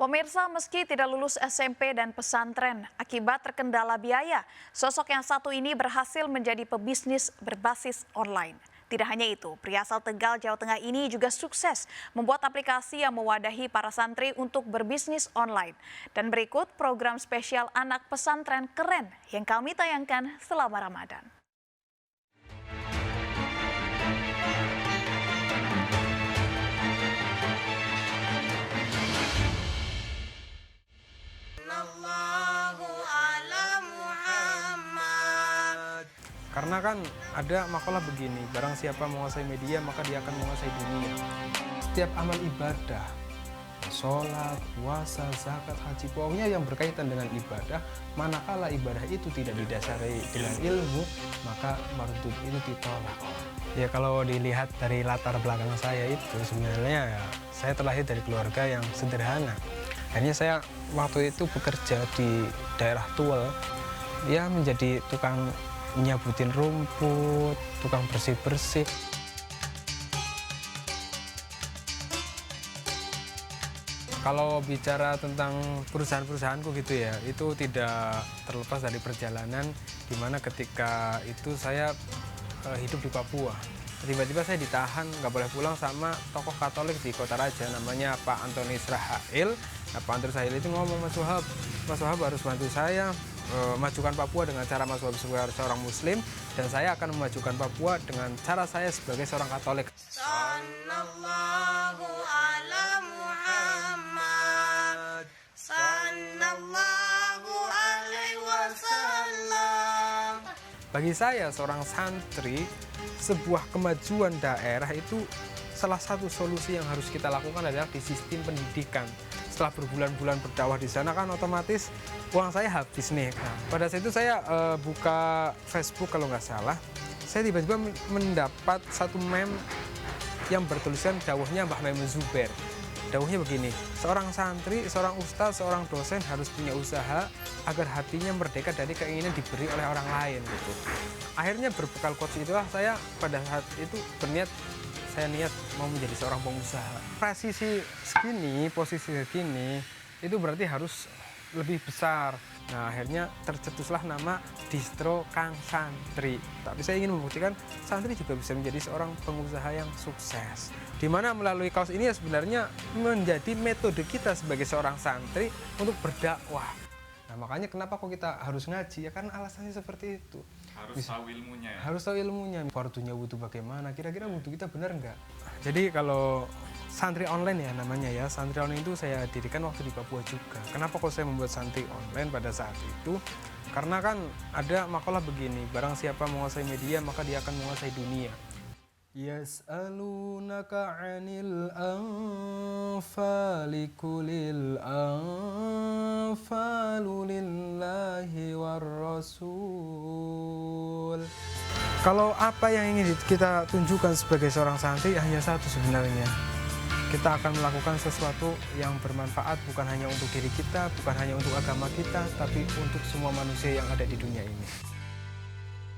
Pemirsa, meski tidak lulus SMP dan pesantren, akibat terkendala biaya, sosok yang satu ini berhasil menjadi pebisnis berbasis online. Tidak hanya itu, pria asal Tegal, Jawa Tengah ini juga sukses membuat aplikasi yang mewadahi para santri untuk berbisnis online. Dan berikut program spesial anak pesantren keren yang kami tayangkan selama Ramadan. Karena kan ada makalah begini, barang siapa menguasai media maka dia akan menguasai dunia. Setiap amal ibadah, sholat, puasa, zakat, haji, pokoknya yang berkaitan dengan ibadah, manakala ibadah itu tidak didasari dengan ilmu, maka mardud itu ditolak. Ya kalau dilihat dari latar belakang saya itu sebenarnya ya, saya terlahir dari keluarga yang sederhana. Akhirnya saya waktu itu bekerja di daerah Tuel, ya menjadi tukang nyabutin rumput, tukang bersih-bersih. Kalau bicara tentang perusahaan-perusahaanku gitu ya, itu tidak terlepas dari perjalanan di mana ketika itu saya hidup di Papua. Tiba-tiba saya ditahan, nggak boleh pulang sama tokoh Katolik di Kota Raja, namanya Pak Antoni Israel. Nah, Pak Antoni Israel itu ngomong, Mas Wahab harus bantu saya majukan Papua dengan cara Mas Wahab sebagai seorang Muslim, dan saya akan memajukan Papua dengan cara saya sebagai seorang Katolik. Sallallahu ala Muhammad, sallallahu alaihi wasallam. Bagi saya seorang santri, sebuah kemajuan daerah itu salah satu solusi yang harus kita lakukan adalah di sistem pendidikan. Setelah berbulan-bulan berdakwah di sana kan otomatis uang saya habis nih. Nah, pada saat itu saya buka Facebook kalau nggak salah, saya tiba-tiba mendapat satu meme yang bertuliskan dawuhnya Mbah Maimun Zubair. Dawuhnya begini, seorang santri, seorang ustadz, seorang dosen harus punya usaha agar hatinya merdeka dari keinginan diberi oleh orang lain gitu. Akhirnya berbekal quotes itulah saya pada saat itu saya niat mau menjadi seorang pengusaha. Posisi segini, itu berarti harus lebih besar. Nah, akhirnya tercetuslah nama Distro Kang Santri. Tapi saya ingin membuktikan santri juga bisa menjadi seorang pengusaha yang sukses. Di mana melalui kaos ini ya sebenarnya menjadi metode kita sebagai seorang santri untuk berdakwah. Nah, makanya kenapa kok kita harus ngaji? Ya karena alasannya seperti itu. Harus tahu ilmunya ya? Harus tahu ilmunya. Fardunya wudhu bagaimana, kira-kira wudhu kita benar nggak? Jadi kalau santri online ya namanya ya, santri online itu saya dirikan waktu di Papua juga. Kenapa kok saya membuat santri online pada saat itu? Karena kan ada makalah begini, barang siapa menguasai media maka dia akan menguasai dunia. Yas'alunaka 'anil anfali kulil anfalu lillahi war rasul. Kalau apa yang ingin kita tunjukkan sebagai seorang santri hanya satu sebenarnya. Kita akan melakukan sesuatu yang bermanfaat bukan hanya untuk diri kita, bukan hanya untuk agama kita, tapi untuk semua manusia yang ada di dunia ini.